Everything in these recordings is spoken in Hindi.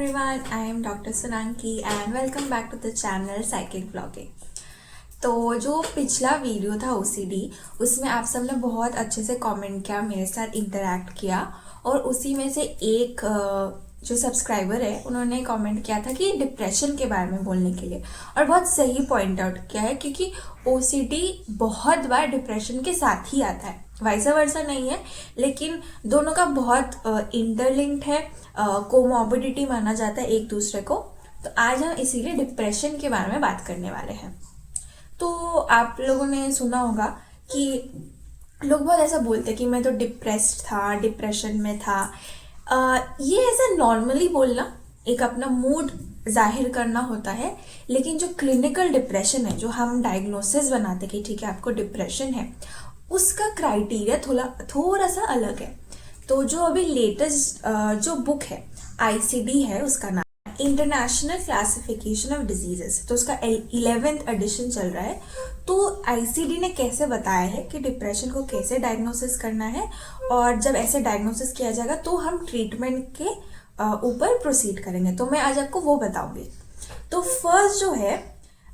everyone, I am Dr. Sunanki and welcome back to the channel Cyclic Vlogging। तो जो पिछला वीडियो था OCD, उसमें आप सब ने बहुत अच्छे से कमेंट किया, मेरे साथ इंटरेक्ट किया और उसी में से एक जो सब्सक्राइबर है उन्होंने कमेंट किया था कि डिप्रेशन के बारे में बोलने के लिए, और बहुत सही पॉइंट आउट किया है क्योंकि OCD बहुत बार डिप्रेशन के साथ ही आता है, वाइस वर्सा नहीं है, लेकिन दोनों का बहुत इंटरलिंक्ड है, कोमॉर्बिडिटी माना जाता है एक दूसरे को। तो आज हम इसीलिए डिप्रेशन के बारे में बात करने वाले हैं। तो आप लोगों ने सुना होगा कि लोग बहुत ऐसा बोलते हैं कि मैं तो डिप्रेस्ड था, डिप्रेशन में था। ये ऐसा नॉर्मली बोलना, एक अपना मूड जाहिर करना होता है, लेकिन जो क्लिनिकल डिप्रेशन है, जो हम डायग्नोसिस बनाते कि ठीक है आपको डिप्रेशन है, उसका क्राइटेरिया थोड़ा सा अलग है। तो जो अभी लेटेस्ट जो बुक है ICD है, उसका नाम इंटरनेशनल क्लासिफिकेशन ऑफ डिजीजेस, तो उसका 11th एडिशन चल रहा है। तो ICD ने कैसे बताया है कि डिप्रेशन को कैसे डायग्नोसिस करना है, और जब ऐसे डायग्नोसिस किया जाएगा तो हम ट्रीटमेंट के ऊपर प्रोसीड करेंगे। तो मैं आज आपको वो बताऊंगी। तो फर्स्ट जो है,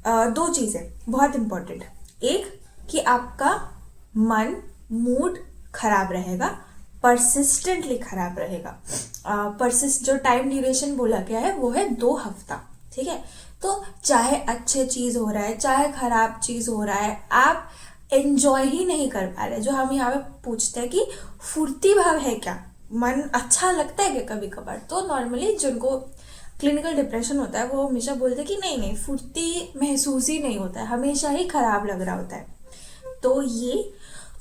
दो चीज़ें बहुत इंपॉर्टेंट। एक कि आपका मन, मूड खराब रहेगा, परसिस्टेंटली खराब रहेगा। परसिस्ट जो टाइम ड्यूरेशन बोला गया है वो है 2 हफ्ता, ठीक है। तो चाहे अच्छे चीज़ हो रहा है, चाहे खराब चीज़ हो रहा है, आप एंजॉय ही नहीं कर पा रहे। जो हम यहाँ पे पूछते हैं कि फुर्ती भाव है क्या, मन अच्छा लगता है क्या कभी कभार, तो नॉर्मली जिनको क्लिनिकल डिप्रेशन होता है वो हमेशा बोलते हैं कि नहीं, फुर्ती महसूस ही नहीं होता है, हमेशा ही खराब लग रहा होता है। तो ये,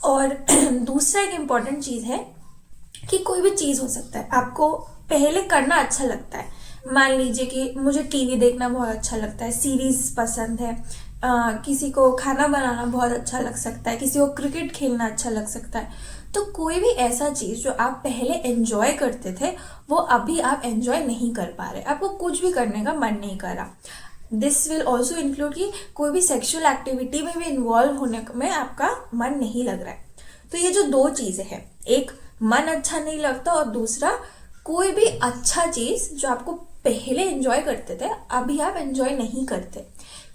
और दूसरा एक इम्पॉर्टेंट चीज़ है कि कोई भी चीज़ हो सकता है, आपको पहले करना अच्छा लगता है। मान लीजिए कि मुझे टीवी देखना बहुत अच्छा लगता है, सीरीज पसंद है, किसी को खाना बनाना बहुत अच्छा लग सकता है, किसी को क्रिकेट खेलना अच्छा लग सकता है। तो कोई भी ऐसा चीज़ जो आप पहले एंजॉय करते थे वो अभी आप एंजॉय नहीं कर पा रहे, आपको कुछ भी करने का मन नहीं कर रहा। दिस विल ऑल्सो इंक्लूड कि कोई भी सेक्सुअल एक्टिविटी में भी इन्वॉल्व होने में आपका मन नहीं लग रहा है। तो ये जो 2 चीज़ें हैं, एक मन अच्छा नहीं लगता और दूसरा कोई भी अच्छा चीज़ जो आपको पहले एंजॉय करते थे अभी आप एंजॉय नहीं करते,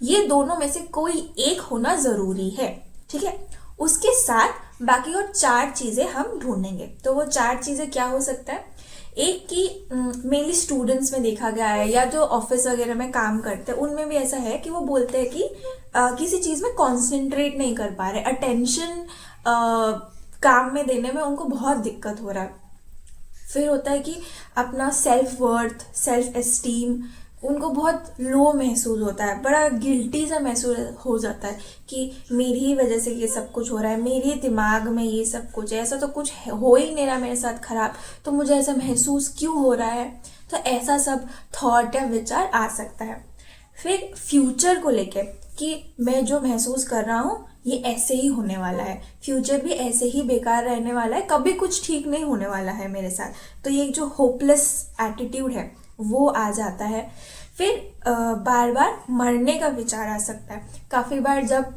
ये दोनों में से कोई एक होना ज़रूरी है, ठीक है। उसके साथ बाकी और 4 चीज़ें हम ढूंढेंगे। तो वो 4 चीज़ें क्या हो सकता है? एक कि मेनली स्टूडेंट्स में देखा गया है, या जो ऑफिस वगैरह में काम करते हैं उनमें भी ऐसा है कि वो बोलते हैं कि किसी चीज़ में कॉन्सेंट्रेट नहीं कर पा रहे, अटेंशन काम में देने में उनको बहुत दिक्कत हो रहा है। फिर होता है कि अपना सेल्फ वर्थ, सेल्फ एस्टीम उनको बहुत लो महसूस होता है, बड़ा गिल्टी सा महसूस हो जाता है कि मेरी ही वजह से ये सब कुछ हो रहा है, मेरे दिमाग में ये सब कुछ है, ऐसा तो कुछ हो ही नहीं रहा मेरे साथ खराब, तो मुझे ऐसा महसूस क्यों हो रहा है। तो ऐसा सब थॉट या विचार आ सकता है। फिर फ्यूचर को लेके कि मैं जो महसूस कर रहा हूँ ये ऐसे ही होने वाला है, फ्यूचर भी ऐसे ही बेकार रहने वाला है, कभी कुछ ठीक नहीं होने वाला है मेरे साथ। तो ये जो होपलेस एटीट्यूड है वो आ जाता है। फिर बार बार मरने का विचार आ सकता है। काफ़ी बार जब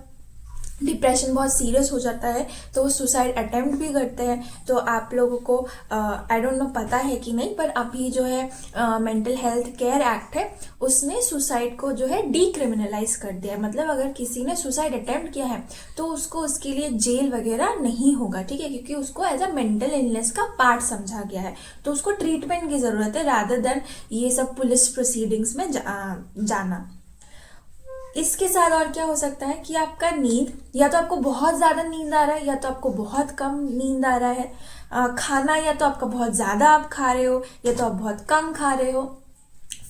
डिप्रेशन बहुत सीरियस हो जाता है तो वो सुसाइड अटेम्प्ट भी करते हैं। तो आप लोगों को आई डोंट नो पता है कि नहीं, पर अभी जो है मेंटल हेल्थ केयर एक्ट है उसने सुसाइड को जो है डीक्रिमिनलाइज कर दिया है। मतलब अगर किसी ने सुसाइड अटेम्प्ट किया है तो उसको उसके लिए जेल वगैरह नहीं होगा, ठीक है, क्योंकि उसको एज अ मेंटल इलनेस का पार्ट समझा गया है। तो उसको ट्रीटमेंट की ज़रूरत है रादर देन ये सब पुलिस प्रोसीडिंग्स में जाना। इसके साथ और क्या हो सकता है कि आपका नींद, या तो आपको बहुत ज़्यादा नींद आ रहा है या तो आपको बहुत कम नींद आ रहा है। खाना या तो आपका बहुत ज़्यादा आप खा रहे हो या तो आप बहुत कम खा रहे हो।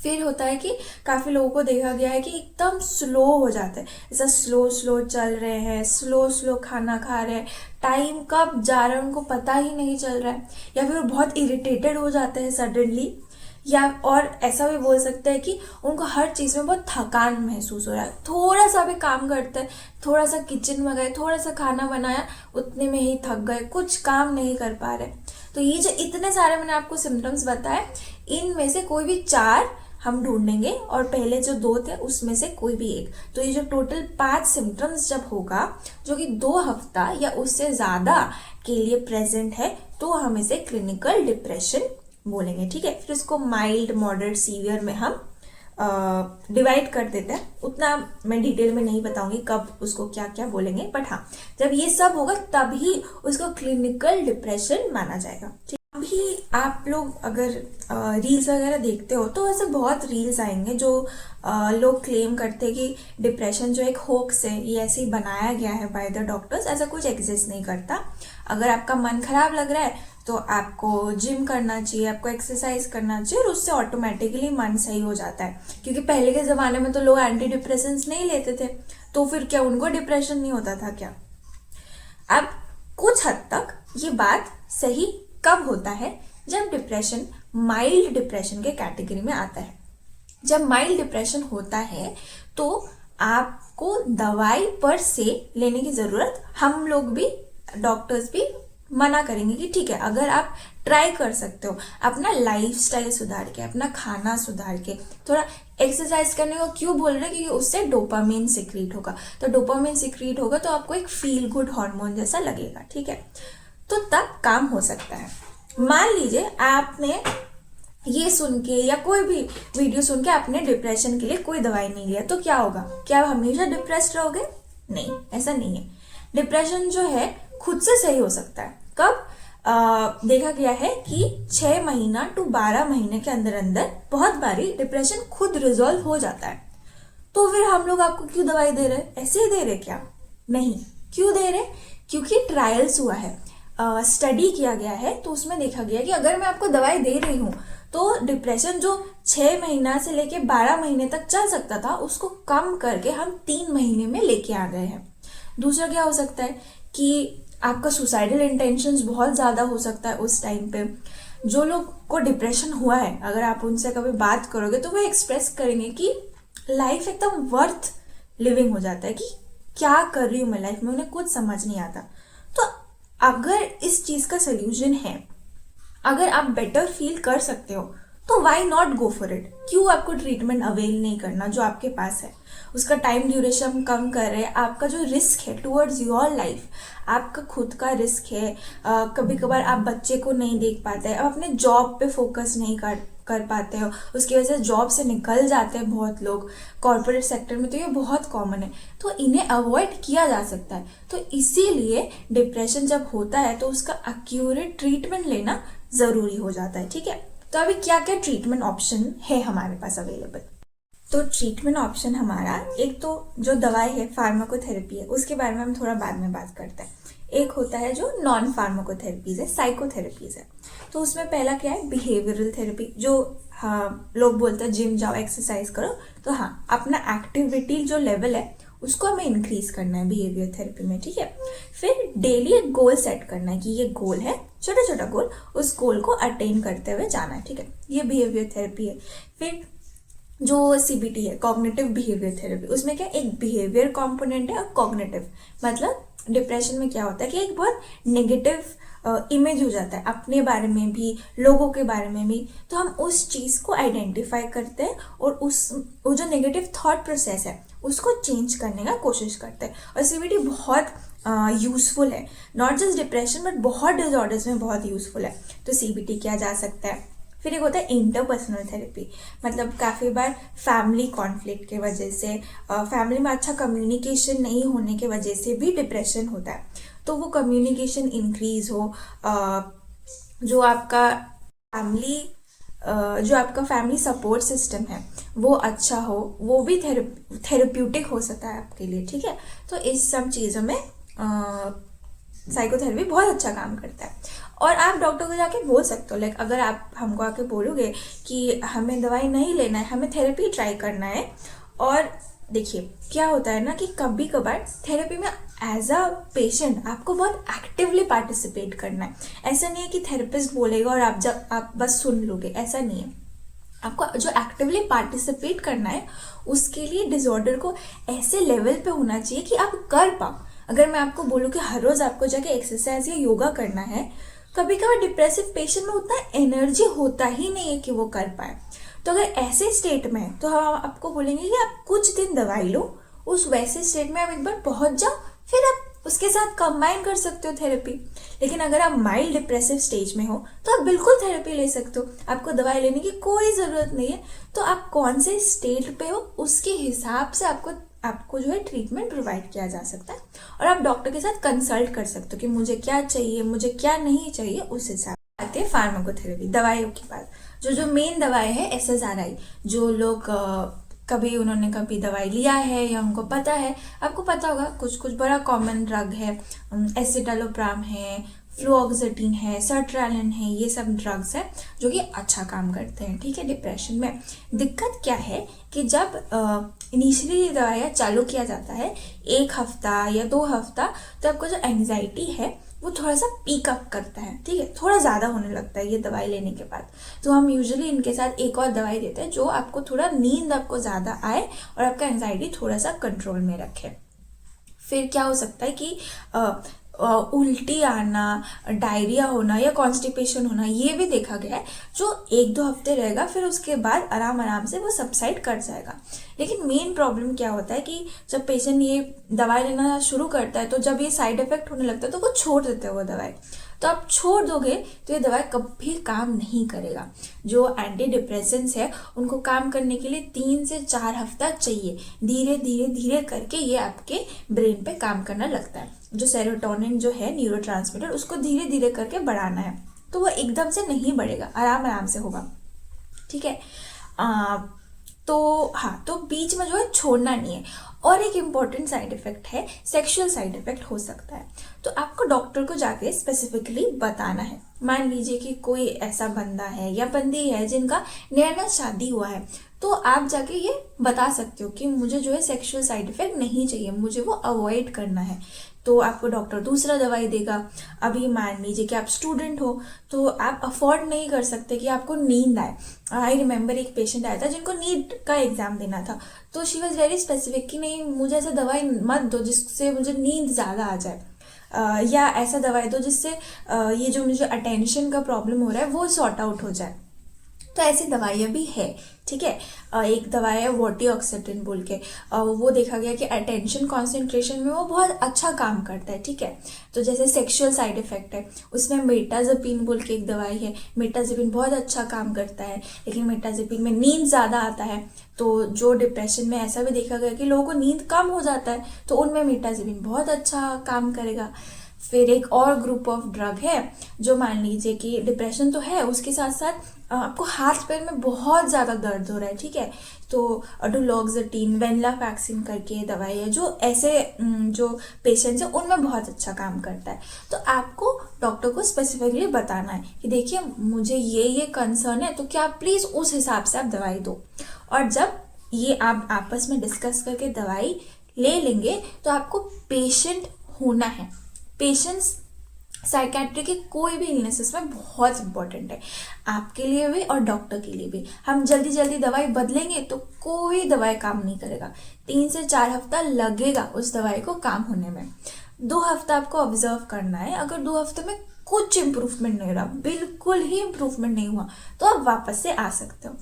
फिर होता है कि काफ़ी लोगों को देखा गया है कि एकदम स्लो हो जाते हैं, ऐसा स्लो स्लो चल रहे हैं, स्लो स्लो खाना खा रहे हैं, टाइम कब जा रहा है उनको पता ही नहीं चल रहा है, या फिर वो बहुत इरिटेटेड हो जाते हैं सडनली, या और ऐसा भी बोल सकते हैं कि उनको हर चीज़ में बहुत थकान महसूस हो रहा है। थोड़ा सा भी काम करते हैं, थोड़ा सा किचन में गए, थोड़ा सा खाना बनाया, उतने में ही थक गए, कुछ काम नहीं कर पा रहे। तो ये जो इतने सारे मैंने आपको सिम्टम्स बताए, इनमें से कोई भी 4 हम ढूंढेंगे और पहले जो 2 थे उसमें से कोई भी एक। तो ये जो टोटल 5 सिम्टम्स जब होगा जो कि 2 हफ्ता या उससे ज़्यादा के लिए प्रेजेंट है, तो हम इसे क्लिनिकल डिप्रेशन बोलेंगे, ठीक है। फिर उसको माइल्ड, मॉडरेट, सीवियर में हम डिवाइड कर देते हैं। उतना मैं डिटेल में नहीं बताऊंगी कब उसको क्या क्या बोलेंगे, बट हाँ, जब ये सब होगा तभी उसको क्लिनिकल डिप्रेशन माना जाएगा, ठीक। अभी आप लोग अगर रील्स वगैरह देखते हो तो ऐसे बहुत रील्स आएंगे जो लोग क्लेम करते हैं कि डिप्रेशन जो एक होक्स है, ये ऐसे ही बनाया गया है बाय द डॉक्टर्स, ऐसा कुछ एग्जिस्ट नहीं करता। अगर आपका मन खराब लग रहा है तो आपको जिम करना चाहिए, आपको एक्सरसाइज करना चाहिए और उससे ऑटोमेटिकली मन सही हो जाता है। क्योंकि पहले के ज़माने में तो लोग एंटी डिप्रेशंस नहीं लेते थे, तो फिर क्या उनको डिप्रेशन नहीं होता था क्या? अब कुछ हद तक ये बात सही कब होता है? जब डिप्रेशन माइल्ड डिप्रेशन के कैटेगरी में आता है। जब माइल्ड डिप्रेशन होता है तो आपको दवाई पर से लेने की ज़रूरत, हम लोग भी, डॉक्टर्स भी मना करेंगे कि ठीक है, अगर आप ट्राई कर सकते हो अपना लाइफस्टाइल सुधार के, अपना खाना सुधार के, थोड़ा एक्सरसाइज करने को क्यों बोल रहे हैं? क्योंकि उससे डोपामिन सिक्रीट होगा, तो डोपामिन सिक्रीट होगा तो आपको एक फील गुड हार्मोन जैसा लगेगा, ठीक है। तो तब काम हो सकता है। मान लीजिए आपने ये सुन के या कोई भी वीडियो सुन के आपने डिप्रेशन के लिए कोई दवाई नहीं लिया, तो क्या होगा? क्या आप हमेशा डिप्रेस्ड रहोगे? नहीं, ऐसा नहीं है। डिप्रेशन जो है खुद से सही हो सकता है। कब? देखा गया है कि 6 महीना टू 12 महीने के अंदर अंदर बहुत बारी डिप्रेशन खुद रिजॉल्व हो जाता है। तो फिर हम लोग आपको क्यों दवाई दे रहे? ऐसे ही दे रहे क्या? नहीं। क्यों दे रहे? क्योंकि ट्रायल्स हुआ है, स्टडी किया गया है, तो उसमें देखा गया कि अगर मैं आपको दवाई दे रही हूँ तो डिप्रेशन जो 6 महीना से लेके 12 महीने तक चल सकता था उसको कम करके हम 3 महीने में लेके आ गए हैं। दूसरा क्या हो सकता है कि आपका सुसाइडल इंटेंशंस बहुत ज़्यादा हो सकता है उस टाइम पे। जो लोग को डिप्रेशन हुआ है, अगर आप उनसे कभी बात करोगे तो वो एक्सप्रेस करेंगे कि लाइफ एकदम वर्थ लिविंग हो जाता है, कि क्या कर रही हूँ मैं लाइफ में, उन्हें कुछ समझ नहीं आता। तो अगर इस चीज़ का सोल्यूशन है, अगर आप बेटर फील कर सकते हो तो why not go for it? क्यों आपको ट्रीटमेंट अवेल नहीं करना जो आपके पास है? उसका टाइम ड्यूरेशन कम कर रहे हैं, आपका जो रिस्क है टुवर्ड्स योर लाइफ, आपका खुद का रिस्क है। कभी कभार आप बच्चे को नहीं देख पाते हैं, आप अपने जॉब पे फोकस नहीं कर पाते हो, उसकी वजह से जॉब से निकल जाते हैं बहुत लोग, कॉर्पोरेट सेक्टर में तो ये बहुत कॉमन है। तो इन्हें अवॉइड किया जा सकता है। तो इसीलिए डिप्रेशन जब होता है तो उसका एक्यूरेट ट्रीटमेंट लेना ज़रूरी हो जाता है, ठीक है। तो अभी क्या क्या ट्रीटमेंट ऑप्शन है हमारे पास अवेलेबल? तो ट्रीटमेंट ऑप्शन हमारा, एक तो जो दवाई है फार्माकोथेरेपी है, उसके बारे में हम थोड़ा बाद में बात करते हैं। एक होता है जो नॉन फार्माकोथेरेपीज है, साइकोथेरेपीज है। तो उसमें पहला क्या है? Behavioural therapy. जो हाँ, लोग बोलते हैं जिम जाओ, एक्सरसाइज करो, तो हाँ, अपना एक्टिविटी जो लेवल है उसको हमें इंक्रीज करना है बिहेवियर थेरेपी में, ठीक है। फिर डेली एक गोल सेट करना है कि ये गोल है, छोटा छोटा गोल, उस गोल को अटेन करते हुए जाना है, ठीक है। ये बिहेवियर थेरेपी है। फिर जो सीबीटी है, कॉग्निटिव बिहेवियर थेरेपी, उसमें क्या एक बिहेवियर कंपोनेंट है और कॉग्निटिव, मतलब डिप्रेशन में क्या होता है कि एक बहुत नेगेटिव इमेज हो जाता है अपने बारे में भी, लोगों के बारे में भी। तो हम उस चीज़ को आइडेंटिफाई करते हैं और वो जो नेगेटिव थॉट प्रोसेस है उसको चेंज करने का कोशिश करते हैं। और सीबीटी बहुत यूज़फुल है, नॉट जस्ट डिप्रेशन बट बहुत डिसऑर्डर्स में बहुत यूज़फुल है। तो सीबीटी किया जा सकता है। फिर एक होता है इंटरपर्सनल थेरेपी, मतलब काफ़ी बार फैमिली कॉन्फ्लिक्ट के वजह से, फैमिली में अच्छा कम्युनिकेशन नहीं होने के वजह से भी डिप्रेशन होता है। तो वो कम्युनिकेशन इंक्रीज हो, जो आपका फैमिली सपोर्ट सिस्टम है वो अच्छा हो, वो भी थेरेप्यूटिक हो सकता है आपके लिए, ठीक है। तो इस सब चीज़ों में साइकोथेरेपी बहुत अच्छा काम करता है। और आप डॉक्टर को जाके बोल सकते हो, लाइक अगर आप हमको आके बोलोगे कि हमें दवाई नहीं लेना है, हमें थेरेपी ट्राई करना है। और देखिए क्या होता है ना कि कभी कभार थेरेपी में एज अ पेशेंट आपको बहुत एक्टिवली पार्टिसिपेट करना है। ऐसा नहीं है कि थेरेपिस्ट बोलेगा और आप बस सुन लोगे, ऐसा नहीं है। आपको जो एक्टिवली पार्टिसिपेट करना है उसके लिए डिसऑर्डर को ऐसे लेवल पे होना चाहिए कि आप कर पाओ। अगर मैं आपको बोलूँ कि हर रोज़ आपको जाके एक्सरसाइज या योगा करना है, कभी कभार डिप्रेसिव पेशेंट में उतना एनर्जी होता ही नहीं है कि वो कर पाए। तो अगर ऐसे स्टेट में है तो हम आपको बोलेंगे कि आप कुछ दिन दवाई लो, उस वैसे स्टेट में आप एक बार पहुंच जाओ, फिर आप उसके साथ कंबाइन कर सकते हो थेरेपी। लेकिन अगर आप माइल्ड डिप्रेसिव स्टेज में हो तो आप बिल्कुल थेरेपी ले सकते हो, आपको दवाई लेने की कोई ज़रूरत नहीं है। तो आप कौन से स्टेट पे हो उसके हिसाब से आपको जो है ट्रीटमेंट प्रोवाइड किया जा सकता है, और आप डॉक्टर के साथ कंसल्ट कर सकते हो कि मुझे क्या चाहिए, मुझे क्या नहीं चाहिए, उस हिसाब से। आते हैं फार्माकोथेरेपी, दवाइयों की बात। जो मेन दवाई है SSRI, जो लोग कभी उन्होंने कभी दवाई लिया है या उनको पता है, आपको पता होगा कुछ कुछ बड़ा कॉमन ड्रग है, एसिटालोप्राम है, फ्लुओक्सेटिन है, सर्ट्रालिन है, ये सब ड्रग्स है जो कि अच्छा काम करते हैं, ठीक है, डिप्रेशन में। दिक्कत क्या है कि जब इनिशियली दवाइयाँ चालू किया जाता है 1 हफ्ता या 2 हफ्ता, तो आपको जो एंग्जाइटी है वो थोड़ा सा पीक अप करता है, ठीक है, थोड़ा ज़्यादा होने लगता है ये दवाई लेने के बाद। तो हम यूजुअली इनके साथ एक और दवाई देते हैं जो आपको थोड़ा नींद आपको ज़्यादा आए और आपका एंग्जाइटी थोड़ा सा कंट्रोल में रखे। फिर क्या हो सकता है कि उल्टी आना, डायरिया होना या कॉन्स्टिपेशन होना, ये भी देखा गया है, जो 1-2 हफ्ते रहेगा, फिर उसके बाद आराम आराम से वो सबसाइड कर जाएगा। लेकिन मेन प्रॉब्लम क्या होता है कि जब पेशेंट ये दवाई लेना शुरू करता है तो जब ये साइड इफेक्ट होने लगता है तो वो छोड़ देते हैं वो दवाई। तो आप छोड़ दोगे तो ये दवाई कभी काम नहीं करेगा। जो एंटी डिप्रेसेंट्स है उनको काम करने के लिए 3 से 4 हफ्ता चाहिए। धीरे धीरे धीरे करके ये आपके ब्रेन पे काम करना लगता है। जो सेरोटोनिन जो है न्यूरोट्रांसमीटर, उसको धीरे धीरे करके बढ़ाना है, तो वो एकदम से नहीं बढ़ेगा, आराम आराम से होगा, ठीक है। तो हाँ, तो बीच में जो है छोड़ना नहीं है। और एक इम्पॉर्टेंट साइड इफेक्ट है, सेक्सुअल साइड इफेक्ट हो सकता है, तो आपको डॉक्टर को जाके स्पेसिफिकली बताना है। मान लीजिए कि कोई ऐसा बंदा है या बंदी है जिनका नया शादी हुआ है, तो आप जाके ये बता सकते हो कि मुझे जो है सेक्सुअल साइड इफेक्ट नहीं चाहिए, मुझे वो अवॉइड करना है। तो आपको डॉक्टर दूसरा दवाई देगा। अभी मान लीजिए कि आप स्टूडेंट हो तो आप अफोर्ड नहीं कर सकते कि आपको नींद आए। आई रिमेम्बर एक पेशेंट आया था जिनको नीट का एग्जाम देना था, तो शी वॉज वेरी स्पेसिफिक कि नहीं, मुझे ऐसा दवाई मत दो जिससे मुझे नींद ज़्यादा आ जाए, या ऐसा दवाई दो जिससे ये जो मुझे अटेंशन का प्रॉब्लम हो रहा है वो सॉर्ट आउट हो जाए। तो ऐसी दवाइयाँ भी है, ठीक है। एक दवाई है वोटिऑक्सेटिन बोल के, वो देखा गया कि अटेंशन कंसंट्रेशन में वो बहुत अच्छा काम करता है, ठीक है। तो जैसे सेक्सुअल साइड इफेक्ट है, उसमें मेटाजेपिन बोल के एक दवाई है, मेटाजेपिन बहुत अच्छा काम करता है, लेकिन मेटाजेपिन में नींद ज़्यादा आता है। तो जो डिप्रेशन में ऐसा भी देखा गया कि लोगों को नींद कम हो जाता है, तो उनमें मेटाजेपिन बहुत अच्छा काम करेगा। फिर एक और ग्रुप ऑफ ड्रग है जो मान लीजिए कि डिप्रेशन तो है, उसके साथ साथ आपको हाथ पैर में बहुत ज़्यादा दर्द हो रहा है, ठीक है, तो डुलोक्सिटिन, वेनिलाफैक्सिन करके दवाई है जो ऐसे जो पेशेंट्स हैं उनमें बहुत अच्छा काम करता है। तो आपको डॉक्टर को स्पेसिफिकली बताना है कि देखिए मुझे ये कंसर्न है, तो क्या आप प्लीज़ उस हिसाब से आप दवाई दो। और जब ये आप आपस में डिस्कस करके दवाई ले लेंगे तो आपको पेशेंट होना है। पेशेंस साइकेट्री के कोई भी इलनेसेस में बहुत इंपॉर्टेंट है, आपके लिए भी और डॉक्टर के लिए भी। हम जल्दी जल्दी दवाई बदलेंगे तो कोई दवाई काम नहीं करेगा। 3 से 4 हफ्ता लगेगा उस दवाई को काम होने में। 2 हफ्ता आपको ऑब्जर्व करना है। अगर 2 हफ्ते में कुछ इम्प्रूवमेंट नहीं रहा, बिल्कुल ही इम्प्रूवमेंट नहीं हुआ, तो आप वापस से आ सकते हो।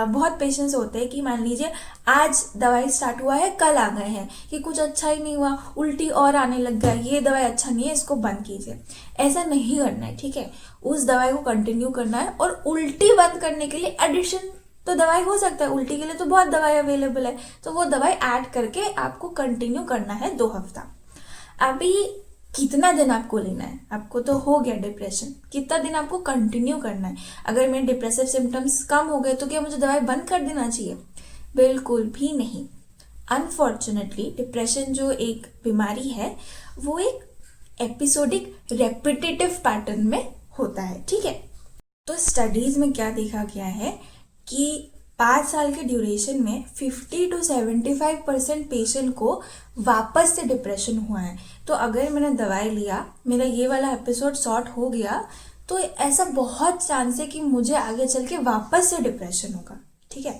बहुत पेशेंट्स होते हैं कि मान लीजिए आज दवाई स्टार्ट हुआ है, कल आ गए हैं कि कुछ अच्छा ही नहीं हुआ, उल्टी और आने लग गया, ये दवाई अच्छा नहीं है, इसको बंद कीजिए। ऐसा नहीं करना है, ठीक है। उस दवाई को कंटिन्यू करना है। और उल्टी बंद करने के लिए एडिशन तो दवाई हो सकता है, उल्टी के लिए तो बहुत दवाई अवेलेबल है, तो वो दवाई ऐड करके आपको कंटिन्यू करना है 2 हफ्ता। अभी कितना दिन आपको लेना है, आपको तो हो गया डिप्रेशन, कितना दिन आपको कंटिन्यू करना है। अगर मेरे डिप्रेसिव सिम्टम्स कम हो गए तो क्या मुझे दवाई बंद कर देना चाहिए? बिल्कुल भी नहीं। अनफॉर्चुनेटली डिप्रेशन जो एक बीमारी है वो एक एपिसोडिक रेपिटेटिव पैटर्न में होता है, ठीक है। तो स्टडीज में क्या देखा गया है कि 5 साल के ड्यूरेशन में 50 to 75% पेशेंट को वापस से डिप्रेशन हुआ है। तो अगर मैंने दवाई लिया, मेरा ये वाला एपिसोड सॉर्ट हो गया, तो ऐसा बहुत चांस है कि मुझे आगे चल के वापस से डिप्रेशन होगा, ठीक है।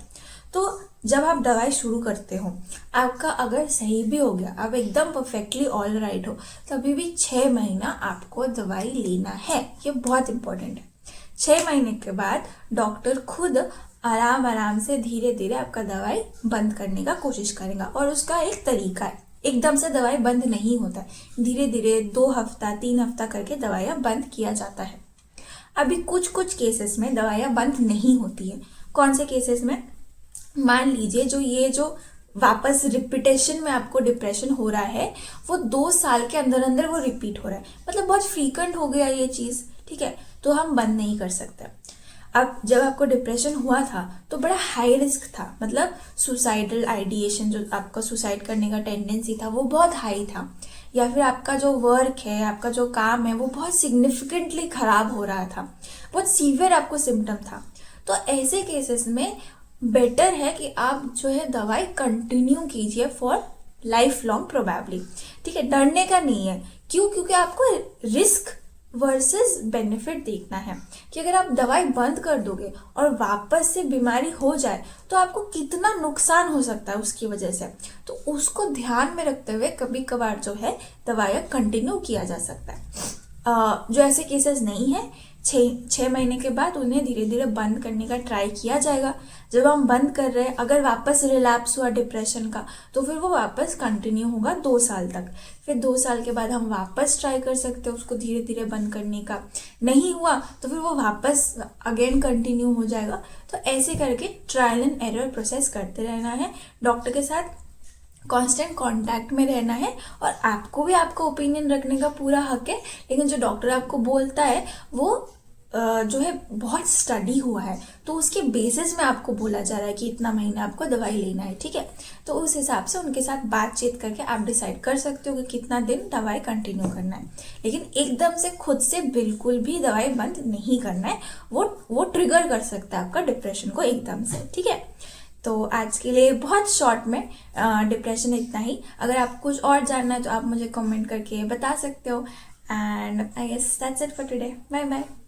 तो जब आप दवाई शुरू करते हो, आपका अगर सही भी हो गया, आप एकदम परफेक्टली ऑल राइट हो, तभी भी 6 महीना आपको दवाई लेना है। ये बहुत इंपॉर्टेंट है। 6 महीने के बाद डॉक्टर खुद आराम आराम से धीरे धीरे आपका दवाई बंद करने का कोशिश करेगा, और उसका एक तरीका है, एकदम से दवाई बंद नहीं होता है, धीरे धीरे 2 हफ्ता 3 हफ्ता करके दवाइयाँ बंद किया जाता है। अभी कुछ कुछ केसेस में दवाइयाँ बंद नहीं होती है। कौन से केसेस में? मान लीजिए जो वापस रिपीटेशन में आपको डिप्रेशन हो रहा है, वो 2 साल के अंदर अंदर वो रिपीट हो रहा है, मतलब बहुत फ्रीक्वेंट हो गया ये चीज़, ठीक है, तो हम बंद नहीं कर सकते। अब जब आपको डिप्रेशन हुआ था तो बड़ा हाई रिस्क था, मतलब सुसाइडल आइडिएशन, जो आपका सुसाइड करने का टेंडेंसी था वो बहुत हाई था, या फिर आपका जो वर्क है, आपका जो काम है वो बहुत सिग्निफिकेंटली खराब हो रहा था, बहुत सीवियर आपको सिम्टम था। तो ऐसे केसेस में बेटर है कि आप जो है दवाई कंटिन्यू कीजिए फॉर लाइफ लॉन्ग प्रोबेबली, ठीक है। डरने का नहीं है, क्यों? क्योंकि आपको रिस्क वर्सेस बेनिफिट देखना है कि अगर आप दवाई बंद कर दोगे और वापस से बीमारी हो जाए तो आपको कितना नुकसान हो सकता है उसकी वजह से। तो उसको ध्यान में रखते हुए कभी कभार जो है दवाइयाँ कंटिन्यू किया जा सकता है। जो ऐसे केसेस नहीं है, 6 महीने के बाद उन्हें धीरे धीरे बंद करने का ट्राई किया जाएगा। जब हम बंद कर रहे हैं, अगर वापस रिलैप्स हुआ डिप्रेशन का, तो फिर वो वापस कंटिन्यू होगा 2 साल तक। फिर 2 साल के बाद हम वापस ट्राई कर सकते हैं उसको धीरे धीरे बंद करने का। नहीं हुआ तो फिर वो वापस अगेन कंटिन्यू हो जाएगा। तो ऐसे करके ट्रायल एंड एरर प्रोसेस करते रहना है, डॉक्टर के साथ कांस्टेंट कांटेक्ट में रहना है, और आपको भी आपका ओपिनियन रखने का पूरा हक है। लेकिन जो डॉक्टर आपको बोलता है वो जो है बहुत स्टडी हुआ है, तो उसके बेसिस में आपको बोला जा रहा है कि इतना महीना आपको दवाई लेना है, ठीक है। तो उस हिसाब से उनके साथ बातचीत करके आप डिसाइड कर सकते हो कि कितना दिन दवाई कंटिन्यू करना है। लेकिन एकदम से खुद से बिल्कुल भी दवाई बंद नहीं करना है, वो ट्रिगर कर सकता है आपका डिप्रेशन को एकदम से, ठीक है। तो आज के लिए बहुत शॉर्ट में डिप्रेशन इतना ही। अगर आप कुछ और जानना है तो आप मुझे कमेंट करके बता सकते हो। And I guess that's it for today. Bye bye.